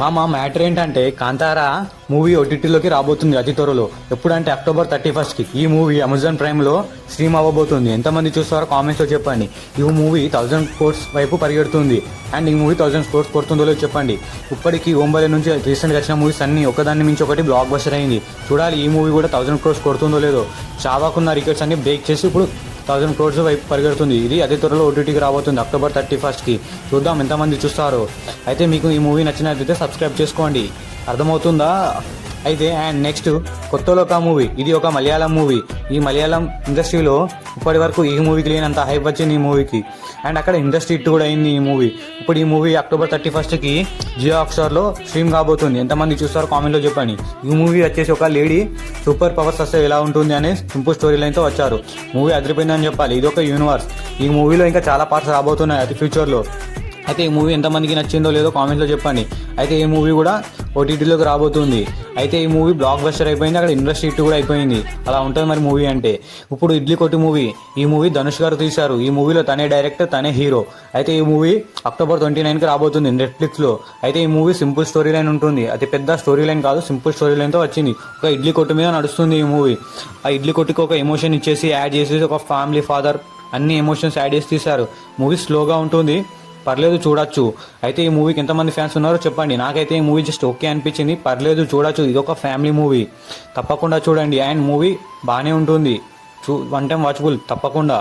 మా మ్యాటర్ ఏంటంటే కాంతారా మూవీ ఓటీటీలోకి రాబోతుంది అతి త్వరలో. ఎప్పుడంటే అక్టోబర్ 31st ఈ మూవీ అమెజాన్ ప్రైమ్లో స్ట్రీమ్ అవ్వబోతుంది. ఎంతమంది చూస్తారో కామెంట్స్లో చెప్పండి. ఈ మూవీ 1000 crores వైపు పరిగెడుతుంది. అండ్ ఈ మూవీ 1000 crores కొడుతుందో లేదో చెప్పండి. ఇప్పటికీ ఓంబలే నుంచి రీసెంట్గా వచ్చిన మూవీస్ అన్ని ఒకదాన్ని మించి ఒకటి బ్లాక్ బస్టర్ అయింది. చూడాలి ఈ మూవీ కూడా 1000 crores కొడుతుందో లేదో. చావాకున్న రికార్డ్స్ అన్ని బ్రేక్ చేసి ఇప్పుడు 1000 crores వైపు పరిగెడుతుంది. ఇది అతి త్వరలో ఓటీటీకి రాబోతుంది అక్టోబర్ 31st. చూద్దాం ఎంతమంది చూస్తారో. అయితే మీకు ఈ మూవీ నచ్చినట్లయితే సబ్స్క్రైబ్ చేసుకోండి. అర్థమవుతుందా? అయితే అండ్ నెక్స్ట్ కొత్తలోక మూవీ. ఇది ఒక మలయాళం మూవీ. ఈ మలయాళం ఇండస్ట్రీలో ఇప్పటి వరకు ఈ మూవీకి లేనంత హైప్ వచ్చింది ఈ మూవీకి. అండ్ అక్కడ ఇండస్ట్రీ హిట్ కూడా అయింది ఈ మూవీ. ఇప్పుడు ఈ మూవీ అక్టోబర్ 31st జియో హాట్‌స్టార్లో స్ట్రీమ్ కాబోతుంది. ఎంతమంది చూస్తారో కామెంట్లో చెప్పండి. ఈ మూవీ వచ్చేసి ఒక లేడీ సూపర్ పవర్స్ వస్తే ఎలా ఉంటుంది అనే సింపుల్ స్టోరీ లైన్తో వచ్చారు. మూవీ అదిరిపోయిందని చెప్పాలి. ఇది ఒక యూనివర్స్. ఈ మూవీలో ఇంకా చాలా పార్ట్స్ రాబోతున్నాయి అతి ఫ్యూచర్లో. అయితే ఈ మూవీ ఎంతమందికి నచ్చిందో లేదో కామెంట్లో చెప్పండి. అయితే ఈ మూవీ కూడా ఓటీటీలోకి రాబోతుంది. అయితే ఈ మూవీ బ్లాక్ బస్టర్ అయిపోయింది. అక్కడ ఇండస్ట్రీ హిట్ కూడా అయిపోయింది. అలా ఉంటుంది మరి మూవీ అంటే. ఇప్పుడు ఇడ్లీ కొట్టి మూవీ. ఈ మూవీ ధనుష్ గారు తీశారు. ఈ మూవీలో తనే డైరెక్టర్, తనే హీరో. అయితే ఈ మూవీ అక్టోబర్ 29కి రాబోతుంది నెట్ఫ్లిక్స్లో. అయితే ఈ మూవీ సింపుల్ స్టోరీ లైన్ ఉంటుంది. అతి పెద్ద స్టోరీ లైన్ కాదు, సింపుల్ స్టోరీ లైన్తో వచ్చింది. ఒక ఇడ్లీ కొట్టు మీద నడుస్తుంది ఈ మూవీ. ఆ ఇడ్లీ కొట్టుకి ఒక ఎమోషన్ ఇచ్చేసి యాడ్ చేసేసి ఒక ఫ్యామిలీ, ఫాదర్ అన్ని ఎమోషన్స్ యాడ్ చేసి తీశారు. మూవీ స్లోగా ఉంటుంది, పర్లేదు చూడొచ్చు. అయితే ఈ మూవీకి ఎంతమంది ఫ్యాన్స్ ఉన్నారో చెప్పండి. నాకైతే ఈ మూవీ జస్ట్ ఓకే అనిపించింది, పర్లేదు చూడొచ్చు. ఇది ఒక ఫ్యామిలీ మూవీ, తప్పకుండా చూడండి. అండ్ మూవీ బాగానే ఉంటుంది, 1 time వాచబుల్ తప్పకుండా.